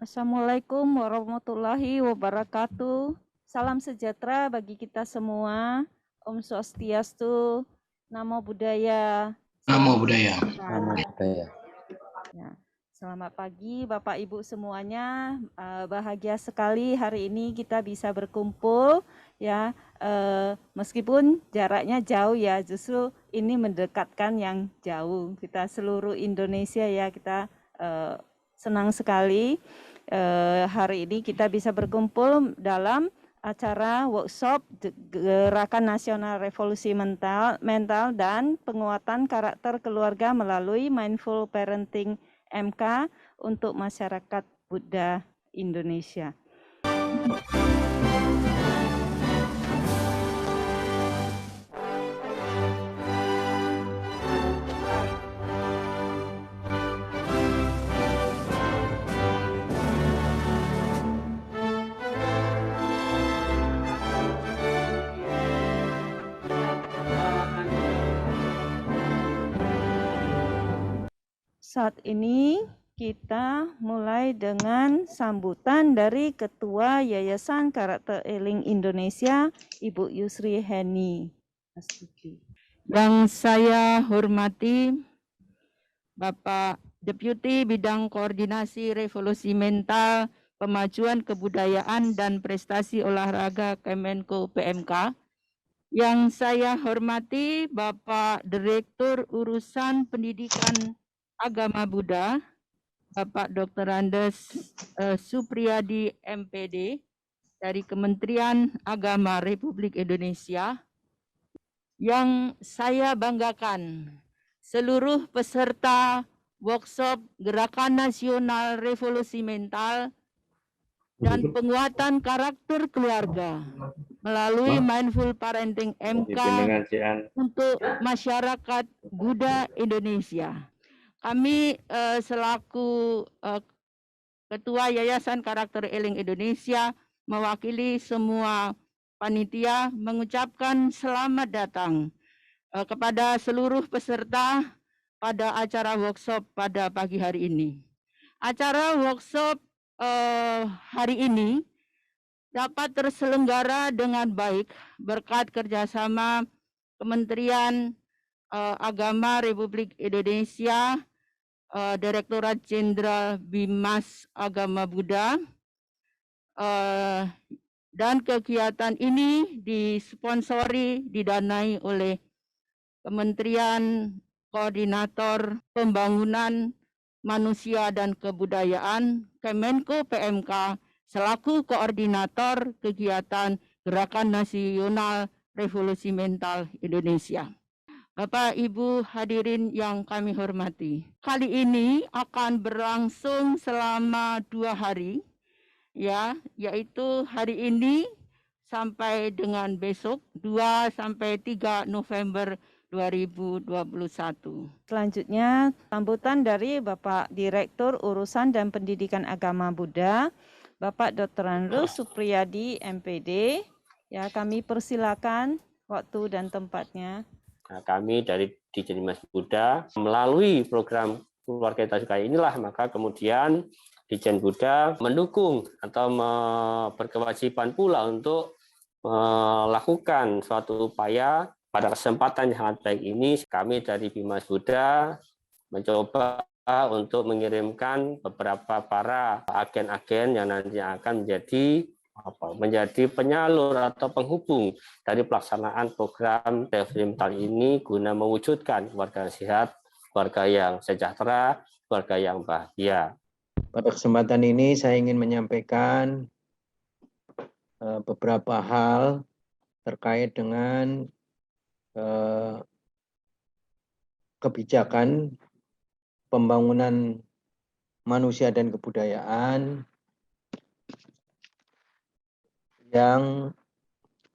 Assalamualaikum warahmatullahi wabarakatuh. Salam sejahtera bagi kita semua. Om Swastiastu, Namo Buddhaya. Namo Buddhaya. Namo Buddhaya. Ya, selamat pagi Bapak Ibu semuanya. Bahagia sekali hari ini kita bisa berkumpul ya. Meskipun jaraknya jauh ya, justru ini mendekatkan yang jauh. Kita seluruh Indonesia ya, kita senang sekali hari ini kita bisa berkumpul dalam acara workshop Gerakan Nasional Revolusi Mental dan Penguatan Karakter Keluarga melalui Mindful Parenting MK untuk masyarakat Buddha Indonesia. Saat ini kita mulai dengan sambutan dari Ketua Yayasan Karakter Eling Indonesia, Ibu Yusri Heni Astuti. Yang saya hormati Bapak Deputi Bidang Koordinasi Revolusi Mental, Pemajuan Kebudayaan dan Prestasi Olahraga Kemenko PMK. Yang saya hormati Bapak Direktur Urusan Pendidikan Agama Buddha, Bapak Dr. Andes Supriyadi MPD dari Kementerian Agama Republik Indonesia. Yang saya banggakan, seluruh peserta workshop Gerakan Nasional Revolusi Mental dan Penguatan Karakter Keluarga melalui Mindful Parenting MK untuk masyarakat Buddha Indonesia. Kami selaku Ketua Yayasan Karakter Eling Indonesia mewakili semua panitia mengucapkan selamat datang kepada seluruh peserta pada acara workshop pada pagi hari ini. Acara workshop hari ini dapat terselenggara dengan baik berkat kerjasama Kementerian Agama Republik Indonesia, Direktorat Jenderal Bimas Agama Buddha, dan kegiatan ini disponsori, didanai oleh Kementerian Koordinator Pembangunan Manusia dan Kebudayaan Kemenko PMK selaku koordinator kegiatan Gerakan Nasional Revolusi Mental Indonesia. Bapak Ibu hadirin yang kami hormati, kali ini akan berlangsung selama 2 hari, ya, yaitu hari ini sampai dengan besok 2 sampai 3 November 2021. Selanjutnya sambutan dari Bapak Direktur Urusan dan Pendidikan Agama Buddha, Bapak Dr. Andrus Supriyadi MPD. Ya, kami persilakan waktu dan tempatnya. Nah, kami dari Dijen Bimas Buddha melalui program Keluarga Kita Sukai inilah maka kemudian Dijen Buddha mendukung atau berkewajiban pula untuk melakukan suatu upaya. Pada kesempatan yang sangat baik ini kami dari Bimas Buddha mencoba untuk mengirimkan beberapa para agen-agen yang nantinya akan menjadi penyalur atau penghubung dari pelaksanaan program revolusi mental ini guna mewujudkan keluarga sehat, keluarga yang sejahtera, keluarga yang bahagia. Pada kesempatan ini saya ingin menyampaikan beberapa hal terkait dengan kebijakan pembangunan manusia dan kebudayaan yang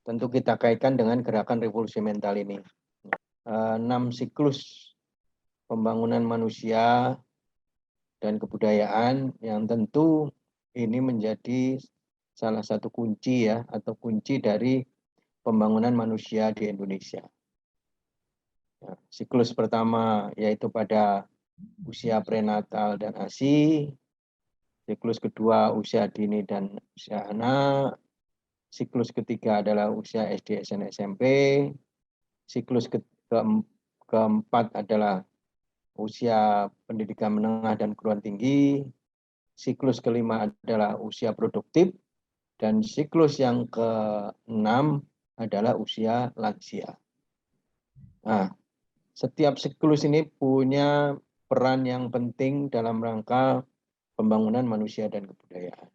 tentu kita kaitkan dengan gerakan revolusi mental ini. 6 siklus pembangunan manusia dan kebudayaan yang tentu ini menjadi salah satu kunci ya, atau kunci dari pembangunan manusia di Indonesia. Siklus pertama yaitu pada usia prenatal dan ASI, siklus kedua usia dini dan usia anak, siklus ketiga adalah usia SD, SN, SMP, siklus keempat adalah usia pendidikan menengah dan perguruan tinggi, siklus kelima adalah usia produktif, dan siklus yang keenam adalah usia lansia. Nah, setiap siklus ini punya peran yang penting dalam rangka pembangunan manusia dan kebudayaan.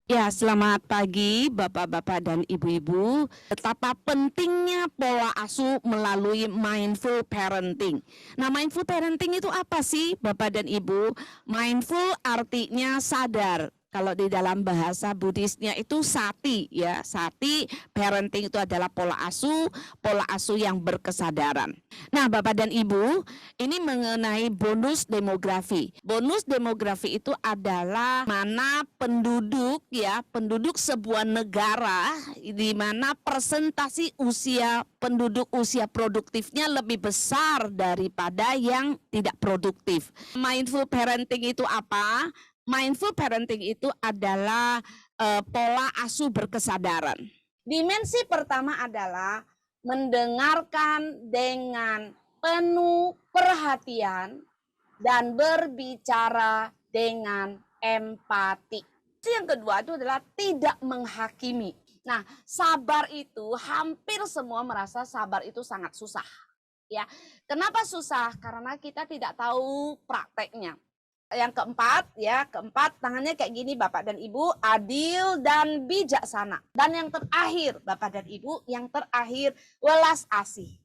Ya, selamat pagi Bapak-bapak dan Ibu-ibu. Betapa pentingnya pola asuh melalui mindful parenting. Nah, mindful parenting itu apa sih Bapak dan Ibu? Mindful artinya sadar. Kalau di dalam bahasa Buddhisnya itu sati ya. Sati parenting itu adalah pola asuh yang berkesadaran. Nah, Bapak dan Ibu, ini mengenai bonus demografi. Bonus demografi itu adalah mana penduduk ya, penduduk sebuah negara di mana persentase usia penduduk usia produktifnya lebih besar daripada yang tidak produktif. Mindful parenting itu apa? Mindful parenting itu adalah pola asuh berkesadaran. Dimensi pertama adalah mendengarkan dengan penuh perhatian dan berbicara dengan empati. Yang kedua itu adalah tidak menghakimi. Nah, sabar itu hampir semua merasa sabar itu sangat susah. Ya, kenapa susah? Karena kita tidak tahu prakteknya. Yang keempat, tangannya kayak gini Bapak dan Ibu, adil dan bijaksana. Dan yang terakhir, Bapak dan Ibu, yang terakhir welas asih.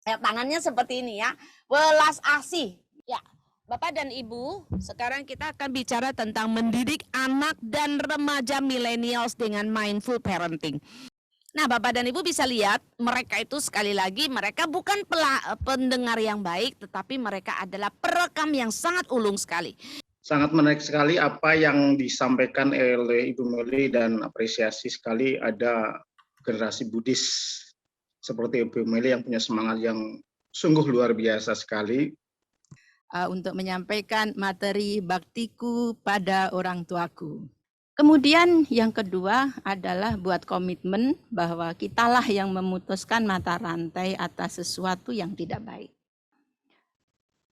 Ya, tangannya seperti ini ya, welas asih. Ya, Bapak dan Ibu, sekarang kita akan bicara tentang mendidik anak dan remaja millennials dengan mindful parenting. Nah, Bapak dan Ibu bisa lihat, mereka itu sekali lagi, mereka bukan pendengar yang baik, tetapi mereka adalah perekam yang sangat ulung sekali. Sangat menarik sekali apa yang disampaikan oleh Ibu Meli dan apresiasi sekali ada generasi Buddhis seperti Ibu Meli yang punya semangat yang sungguh luar biasa sekali. Untuk menyampaikan materi baktiku pada orang tuaku. Kemudian yang kedua adalah buat komitmen bahwa kitalah yang memutuskan mata rantai atas sesuatu yang tidak baik.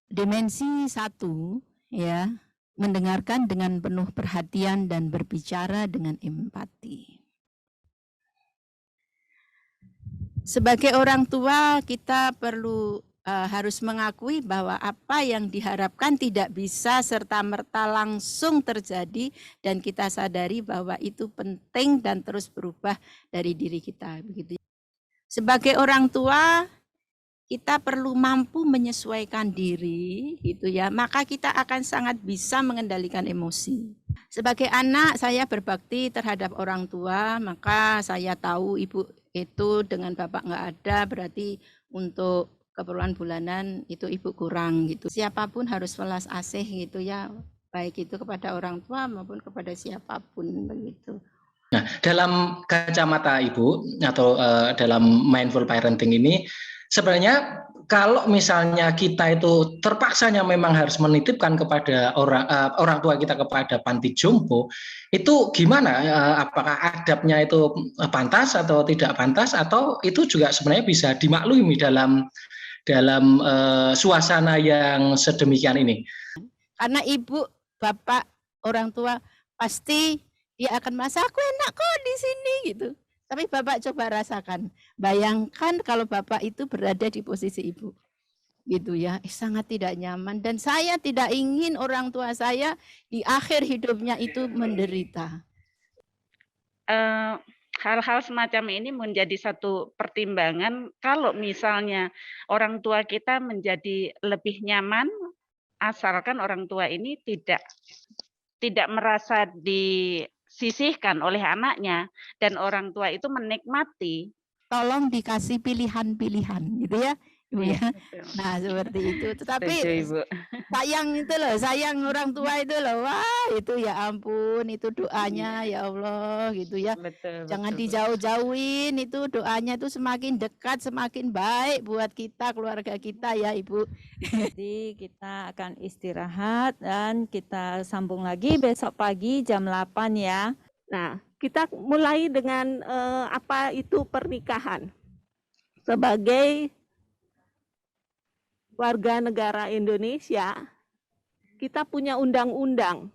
Dimensi 1 ya, mendengarkan dengan penuh perhatian dan berbicara dengan empati. Sebagai orang tua kita perlu harus mengakui bahwa apa yang diharapkan tidak bisa serta-merta langsung terjadi dan kita sadari bahwa itu penting dan terus berubah dari diri kita begitu. Sebagai orang tua kita perlu mampu menyesuaikan diri gitu ya, maka kita akan sangat bisa mengendalikan emosi. Sebagai anak saya berbakti terhadap orang tua, maka saya tahu ibu itu dengan bapak nggak ada berarti untuk keperluan bulanan itu ibu kurang gitu. Siapapun harus welas asih gitu ya, baik itu kepada orang tua maupun kepada siapapun begitu. Nah, dalam kacamata Ibu atau dalam mindful parenting ini sebenarnya kalau misalnya kita itu terpaksanya memang harus menitipkan kepada orang tua kita kepada panti jompo, itu gimana? Apakah adabnya itu pantas atau tidak pantas atau itu juga sebenarnya bisa dimaklumi dalam suasana yang sedemikian ini? Karena ibu, bapak, orang tua pasti dia akan merasa aku enak kok di sini gitu. Tapi bapak coba rasakan, bayangkan kalau bapak itu berada di posisi ibu, gitu ya, sangat tidak nyaman. Dan saya tidak ingin orang tua saya di akhir hidupnya itu menderita. Hal-hal semacam ini menjadi satu pertimbangan kalau misalnya orang tua kita menjadi lebih nyaman asalkan orang tua ini tidak merasa disisihkan oleh anaknya dan orang tua itu menikmati. Tolong dikasih pilihan-pilihan gitu ya. Ya. Betul. Nah, seperti itu. Tetapi Setuju, Ibu. sayang itu loh, sayang orang tua itu loh. Wah, itu ya ampun, itu doanya Iya, ya Allah gitu ya. betul, Jangan betul, Bu. dijauh-jauhin, itu doanya itu semakin dekat, semakin baik buat kita, keluarga kita ya Ibu. Jadi kita akan istirahat dan kita sambung lagi besok pagi jam 8 ya. Nah, kita mulai dengan apa itu pernikahan. Sebagai warga negara Indonesia, kita punya undang-undang.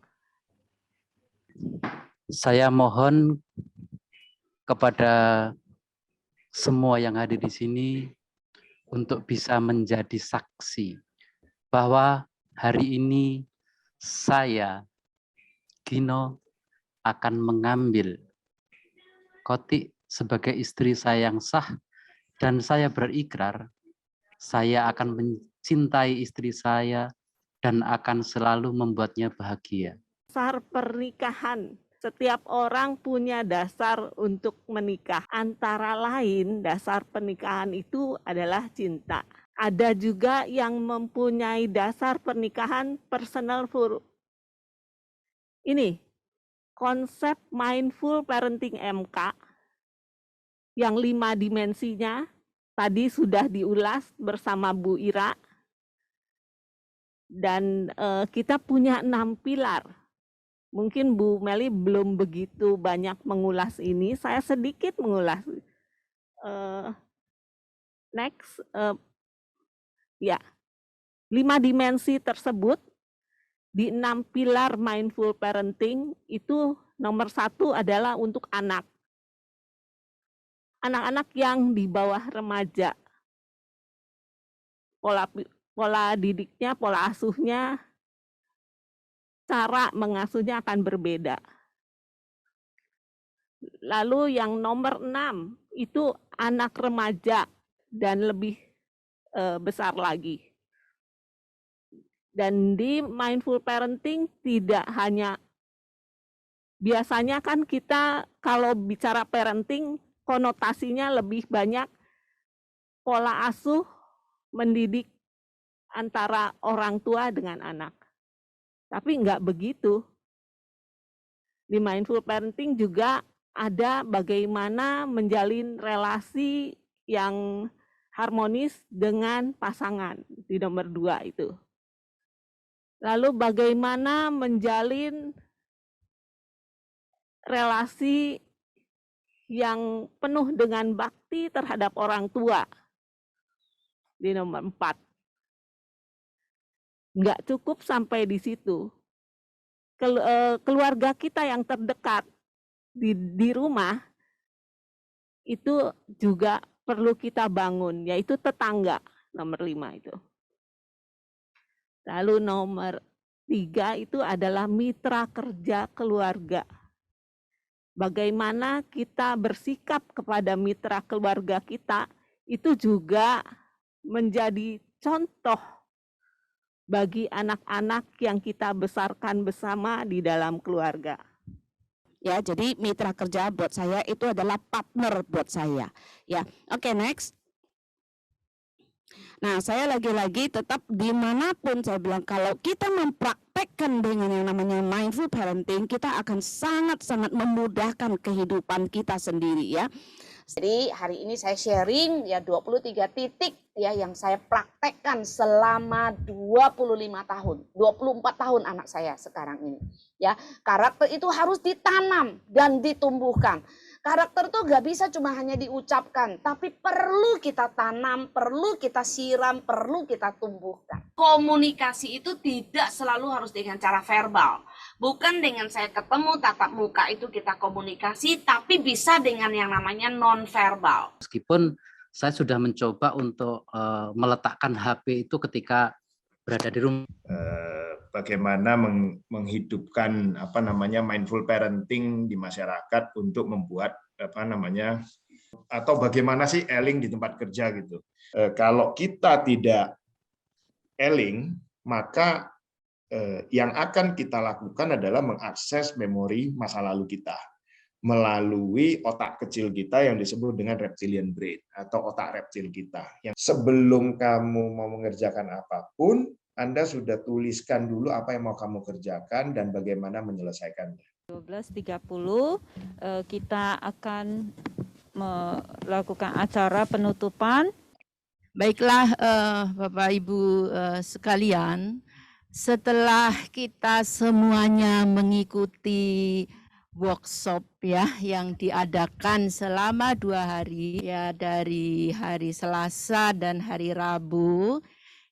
Saya mohon kepada semua yang hadir di sini untuk bisa menjadi saksi bahwa hari ini saya, Gino, akan mengambil Kotik sebagai istri saya yang sah, dan saya berikrar saya akan mencintai istri saya dan akan selalu membuatnya bahagia. Dasar pernikahan. Setiap orang punya dasar untuk menikah. Antara lain, dasar pernikahan itu adalah cinta. Ada juga yang mempunyai dasar pernikahan personal ini konsep mindful parenting MK yang 5 dimensinya tadi sudah diulas bersama Bu Ira, dan kita punya 6 pilar. Mungkin Bu Meli belum begitu banyak mengulas ini, saya sedikit mengulas. Next, ya, 5 dimensi tersebut di 6 pilar mindful parenting itu nomor 1 adalah untuk anak. Anak-anak yang di bawah remaja. Pola didiknya, pola asuhnya, cara mengasuhnya akan berbeda. Lalu yang nomor 6 itu anak remaja dan lebih besar lagi. Dan di mindful parenting tidak hanya, biasanya kan kita kalau bicara parenting konotasinya lebih banyak pola asuh mendidik antara orang tua dengan anak. Tapi enggak begitu. Di mindful parenting juga ada bagaimana menjalin relasi yang harmonis dengan pasangan di nomor 2 itu. Lalu bagaimana menjalin relasi yang penuh dengan bakti terhadap orang tua di nomor 4. Enggak cukup sampai di situ. Keluarga kita yang terdekat di rumah itu juga perlu kita bangun, yaitu tetangga, nomor 5 itu. Lalu nomor 3 itu adalah mitra kerja keluarga. Bagaimana kita bersikap kepada mitra keluarga kita itu juga menjadi contoh bagi anak-anak yang kita besarkan bersama di dalam keluarga. Ya, jadi mitra kerja buat saya itu adalah partner buat saya. Ya, oke, next. Nah, saya lagi-lagi tetap dimanapun saya bilang kalau kita mempraktekkan dengan yang namanya mindful parenting, kita akan sangat-sangat memudahkan kehidupan kita sendiri ya. Jadi hari ini saya sharing ya 23 titik ya yang saya praktekkan selama 25 tahun, 24 tahun anak saya sekarang ini. Ya, karakter itu harus ditanam dan ditumbuhkan. Karakter tuh gak bisa cuma hanya diucapkan, tapi perlu kita tanam, perlu kita siram, perlu kita tumbuhkan. Komunikasi itu tidak selalu harus dengan cara verbal. Bukan dengan saya ketemu tatap muka itu kita komunikasi, tapi bisa dengan yang namanya non-verbal. Meskipun saya sudah mencoba untuk meletakkan HP itu ketika berada di rumah. Bagaimana menghidupkan mindful parenting di masyarakat untuk membuat atau bagaimana sih eling di tempat kerja gitu. Kalau kita tidak eling, maka yang akan kita lakukan adalah mengakses memori masa lalu kita. melalui otak kecil kita yang disebut dengan reptilian brain atau otak reptil kita. Yang sebelum kamu mau mengerjakan apapun, Anda sudah tuliskan dulu apa yang mau kamu kerjakan dan bagaimana menyelesaikannya. 12.30 kita akan melakukan acara penutupan. Baiklah Bapak Ibu sekalian, setelah kita semuanya mengikuti workshop ya yang diadakan selama 2 hari ya, dari hari Selasa dan hari Rabu,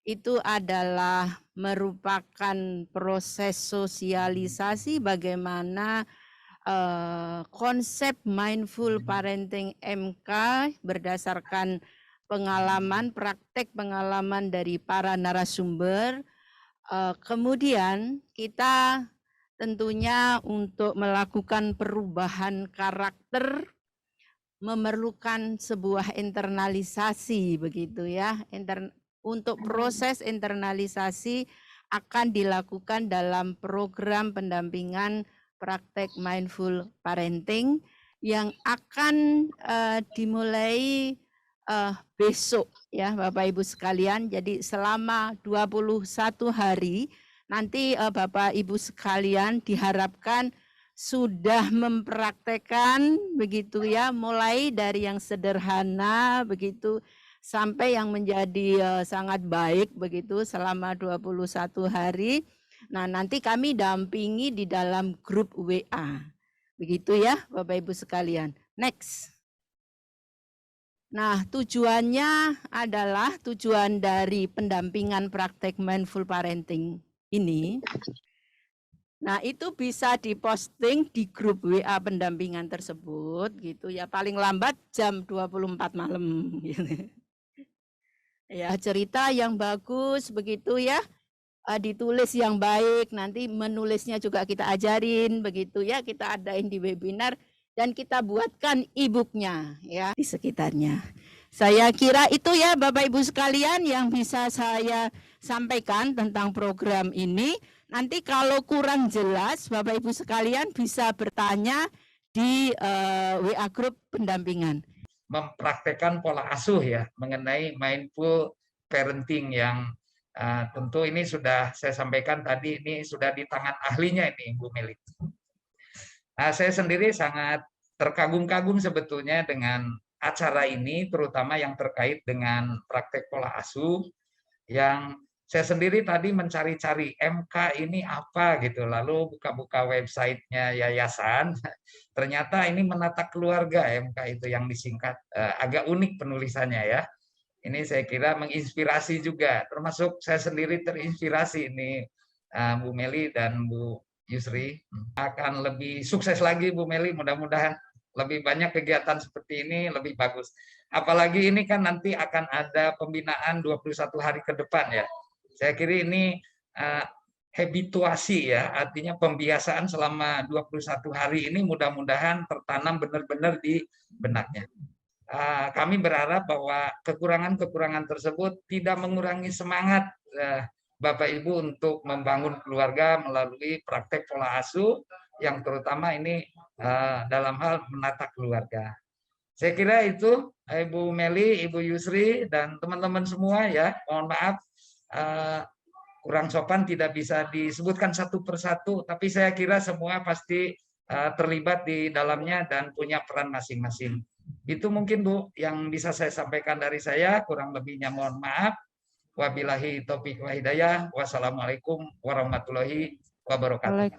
itu adalah merupakan proses sosialisasi bagaimana konsep mindful parenting MK berdasarkan praktek pengalaman dari para narasumber. Kemudian kita tentunya untuk melakukan perubahan karakter memerlukan sebuah internalisasi begitu ya. Untuk proses internalisasi akan dilakukan dalam program pendampingan praktek mindful parenting yang akan dimulai besok ya Bapak Ibu sekalian. Jadi selama 21 hari nanti Bapak Ibu sekalian diharapkan sudah mempraktekkan begitu ya, mulai dari yang sederhana begitu sampai yang menjadi sangat baik begitu selama 21 hari. Nah, nanti kami dampingi di dalam grup WA. Begitu ya Bapak Ibu sekalian. Next. Nah, tujuannya adalah tujuan dari pendampingan praktek mindful parenting ini. Nah, itu bisa diposting di grup WA pendampingan tersebut gitu ya, paling lambat jam 24 malam gitu. Ya, cerita yang bagus begitu ya, ditulis yang baik, nanti menulisnya juga kita ajarin begitu ya, kita adain di webinar dan kita buatkan e-booknya ya di sekitarnya. Saya kira itu ya Bapak Ibu sekalian yang bisa saya sampaikan tentang program ini. Nanti kalau kurang jelas Bapak Ibu sekalian bisa bertanya di WA grup pendampingan. Mempraktekkan pola asuh ya mengenai mindful parenting yang tentu ini sudah saya sampaikan tadi, ini sudah di tangan ahlinya ini Bu Meli. Nah, saya sendiri sangat terkagum-kagum sebetulnya dengan acara ini, terutama yang terkait dengan praktek pola asuh yang saya sendiri tadi mencari-cari MK ini apa gitu, lalu buka-buka websitenya yayasan, ternyata ini menata keluarga MK itu yang disingkat, agak unik penulisannya ya. Ini saya kira menginspirasi juga, termasuk saya sendiri terinspirasi ini Bu Meli dan Bu Yusri. Akan lebih sukses lagi Bu Meli, mudah-mudahan lebih banyak kegiatan seperti ini lebih bagus. Apalagi ini kan nanti akan ada pembinaan 21 hari ke depan ya. Saya kira ini habituasi ya, artinya pembiasaan selama 21 hari ini mudah-mudahan tertanam benar-benar di benaknya. Kami berharap bahwa kekurangan-kekurangan tersebut tidak mengurangi semangat Bapak Ibu untuk membangun keluarga melalui praktek pola asuh yang terutama ini dalam hal menata keluarga. Saya kira itu Ibu Meli, Ibu Yusri, dan teman-teman semua ya, mohon maaf kurang sopan tidak bisa disebutkan satu persatu, tapi saya kira semua pasti terlibat di dalamnya dan punya peran masing-masing. Itu mungkin Bu yang bisa saya sampaikan dari saya, kurang lebihnya mohon maaf. Wabillahi taufiq wa hidayah. Wassalamualaikum warahmatullahi wabarakatuh.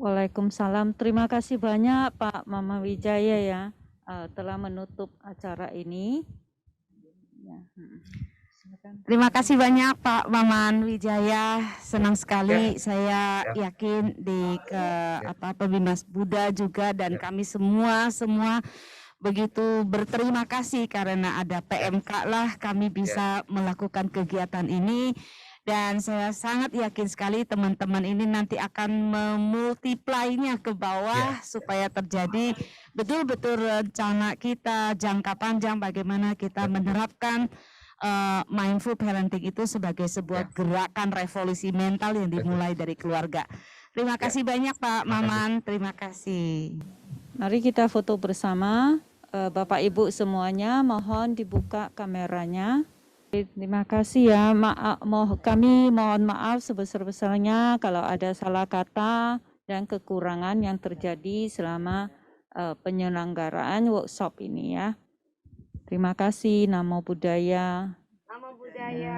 Waalaikumsalam. Terima kasih banyak Pak Mama Wijaya ya telah menutup acara ini. Ya. Terima kasih banyak Pak Maman Wijaya. Senang sekali saya yakin di Pembimas Buddha juga dan kami semua begitu berterima kasih karena ada PMK lah kami bisa melakukan kegiatan ini. Dan saya sangat yakin sekali teman-teman ini nanti akan memultiply-nya ke bawah supaya terjadi betul-betul rencana kita jangka panjang bagaimana kita menerapkan mindful parenting itu sebagai sebuah gerakan revolusi mental yang dimulai dari keluarga. Terima kasih banyak Pak Maman, terima kasih. Mari kita foto bersama. Bapak Ibu semuanya, mohon dibuka kameranya. Terima kasih ya. Kami mohon maaf sebesar-besarnya kalau ada salah kata dan kekurangan yang terjadi selama penyelenggaraan workshop ini ya. Terima kasih. Namo Buddhaya. Namo Buddhaya.